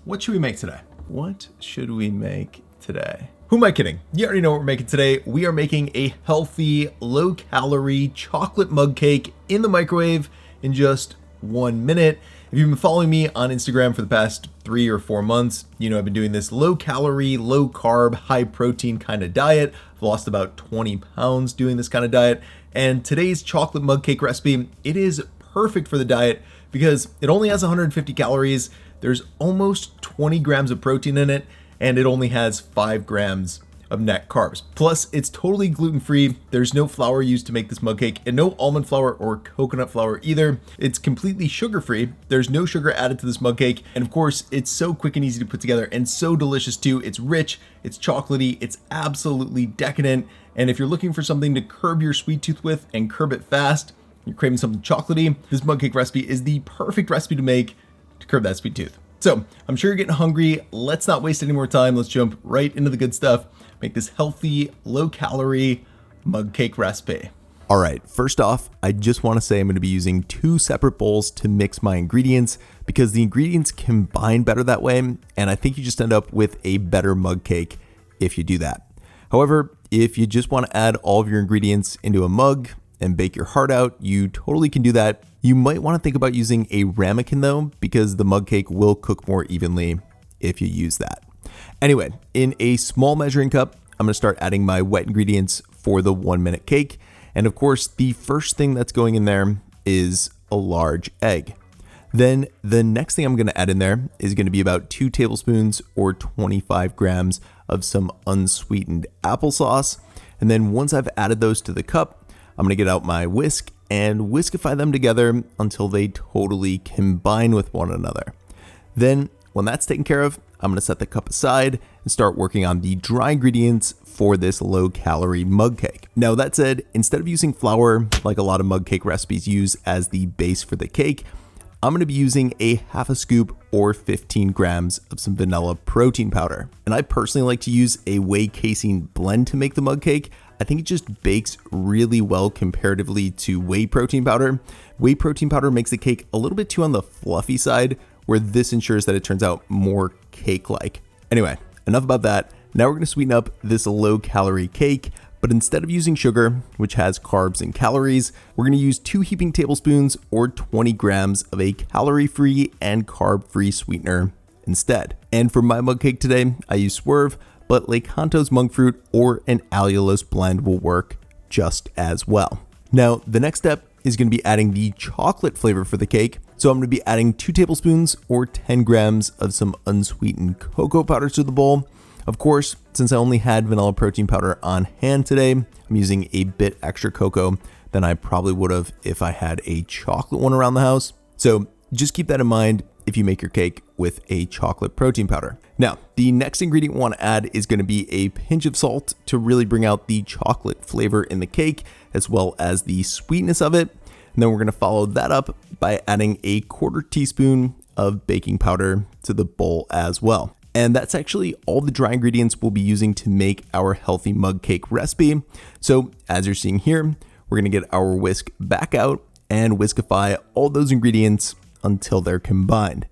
what should we make today? What should we make today? Who am I kidding? You already know what we're making today. We are making a healthy, low-calorie chocolate mug cake in the microwave in just 1 minute. If you've been following me on Instagram for the past 3 or 4 months, you know I've been doing this low-calorie, low-carb, high-protein kind of diet. I've lost about 20 pounds doing this kind of diet. And today's chocolate mug cake recipe, it is perfect for the diet because it only has 150 calories. There's almost 20 grams of protein in it, and it only has 5 grams of net carbs. Plus, it's totally gluten-free. There's no flour used to make this mug cake, and no almond flour or coconut flour either. It's completely sugar-free. There's no sugar added to this mug cake. And of course, it's so quick and easy to put together and so delicious too. It's rich, it's chocolatey, it's absolutely decadent. And if you're looking for something to curb your sweet tooth with and curb it fast, you're craving something chocolatey, this mug cake recipe is the perfect recipe to make to curb that sweet tooth. So I'm sure you're getting hungry. Let's not waste any more time. Let's jump right into the good stuff. Make this healthy, low-calorie mug cake recipe. All right, first off, I just want to say I'm going to be using 2 separate bowls to mix my ingredients because the ingredients combine better that way, and I think you just end up with a better mug cake if you do that. However, if you just want to add all of your ingredients into a mug and bake your heart out, you totally can do that. You might want to think about using a ramekin though, because the mug cake will cook more evenly if you use that. Anyway, in a small measuring cup, I'm going to start adding my wet ingredients for the 1 minute cake. And of course, the first thing that's going in there is a large egg. Then the next thing I'm going to add in there is going to be about 2 tablespoons or 25 grams of some unsweetened applesauce. And then once I've added those to the cup, I'm going to get out my whisk and whiskify them together until they totally combine with one another. Then when that's taken care of, I'm going to set the cup aside and start working on the dry ingredients for this low-calorie mug cake. Now that said, instead of using flour like a lot of mug cake recipes use as the base for the cake, I'm going to be using a half a scoop or 15 grams of some vanilla protein powder. And I personally like to use a whey casein blend to make the mug cake. I think it just bakes really well comparatively to whey protein powder. Whey protein powder makes the cake a little bit too on the fluffy side, where this ensures that it turns out more cake-like. Anyway, enough about that. Now we're going to sweeten up this low-calorie cake, but instead of using sugar, which has carbs and calories, we're going to use 2 heaping tablespoons or 20 grams of a calorie-free and carb-free sweetener instead. And for my mug cake today, I use Swerve, but Lecanto's monk fruit or an allulose blend will work just as well. Now, the next step is going to be adding the chocolate flavor for the cake. So I'm going to be adding 2 tablespoons or 10 grams of some unsweetened cocoa powder to the bowl. Of course, since I only had vanilla protein powder on hand today, I'm using a bit extra cocoa than I probably would have if I had a chocolate one around the house. So just keep that in mind if you make your cake with a chocolate protein powder. Now, the next ingredient we want to add is going to be a pinch of salt to really bring out the chocolate flavor in the cake, as well as the sweetness of it. And then we're going to follow that up by adding a 1/4 teaspoon of baking powder to the bowl as well. And that's actually all the dry ingredients we'll be using to make our healthy mug cake recipe. So as you're seeing here, we're going to get our whisk back out and whiskify all those ingredients until they're combined.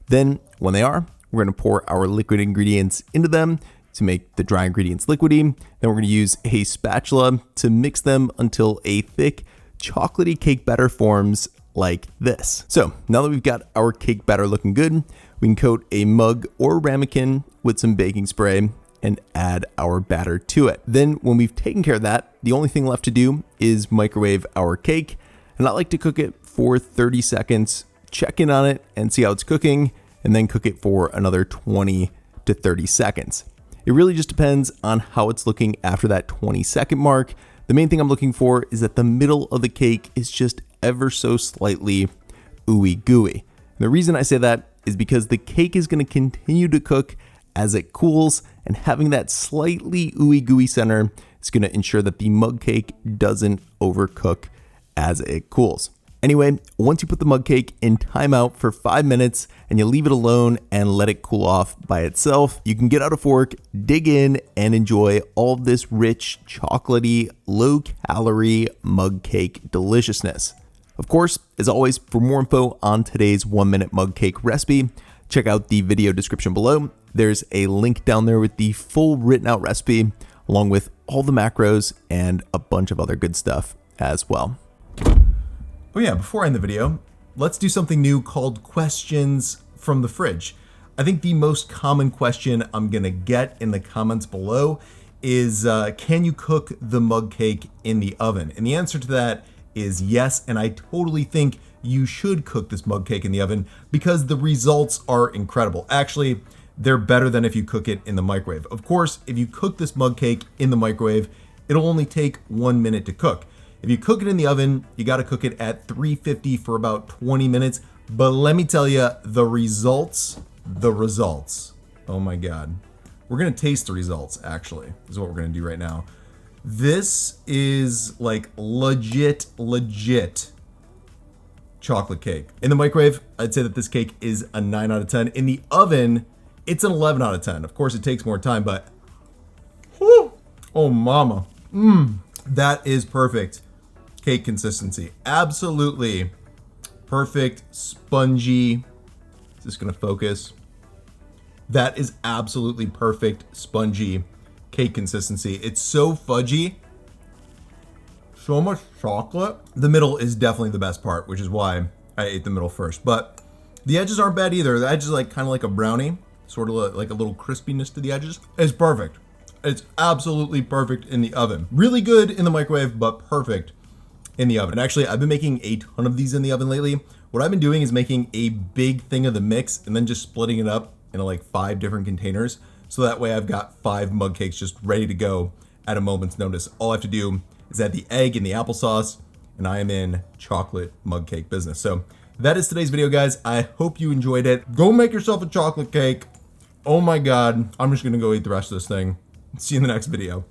Then when they are, we're going to pour our liquid ingredients into them to make the dry ingredients liquidy. Then we're going to use a spatula to mix them until a thick chocolatey cake batter forms like this. So now that we've got our cake batter looking good, we can coat a mug or ramekin with some baking spray and add our batter to it. Then when we've taken care of that, the only thing left to do is microwave our cake. And I like to cook it for 30 seconds, check in on it and see how it's cooking, and then cook it for another 20 to 30 seconds. It really just depends on how it's looking after that 20-second mark. The main thing I'm looking for is that the middle of the cake is just ever so slightly ooey gooey. And the reason I say that is because the cake is going to continue to cook as it cools, and having that slightly ooey gooey center is going to ensure that the mug cake doesn't overcook as it cools. Anyway, once you put the mug cake in timeout for 5 minutes and you leave it alone and let it cool off by itself, you can get out a fork, dig in, and enjoy all of this rich, chocolatey, low-calorie mug cake deliciousness. Of course, as always, for more info on today's 1 minute mug cake recipe, check out the video description below. There's a link down there with the full written out recipe, along with all the macros and a bunch of other good stuff as well. Oh yeah, before I end the video, let's do something new called questions from the fridge. I think the most common question I'm gonna get in the comments below is, can you cook the mug cake in the oven? And the answer to that is yes, and I totally think you should cook this mug cake in the oven because the results are incredible. Actually, they're better than if you cook it in the microwave. Of course, if you cook this mug cake in the microwave, it'll only take 1 minute to cook. If you cook it in the oven, you gotta cook it at 350 for about 20 minutes. But let me tell you, the results, oh my God. We're gonna taste the results, actually, is what we're gonna do right now. This is like legit chocolate cake. In the microwave, I'd say that this cake is a 9 out of 10. In the oven, it's an 11 out of 10. Of course, it takes more time, but whew, oh mama. That is perfect cake consistency. Absolutely perfect, spongy. Is this gonna focus? That is absolutely perfect, spongy cake consistency. It's so fudgy. So much chocolate. The middle is definitely the best part, which is why I ate the middle first. But the edges aren't bad either. The edges are like kind of like a brownie, sort of like a little crispiness to the edges. It's perfect. It's absolutely perfect in the oven. Really good in the microwave, but perfect in the oven. And actually, I've been making a ton of these in the oven lately. What I've been doing is making a big thing of the mix and then just splitting it up into like 5 different containers. So that way I've got 5 mug cakes just ready to go at a moment's notice. All I have to do is add the egg and the applesauce, and I am in chocolate mug cake business. So that is today's video, guys. I hope you enjoyed it. Go make yourself a chocolate cake. Oh my God. I'm just gonna go eat the rest of this thing. See you in the next video.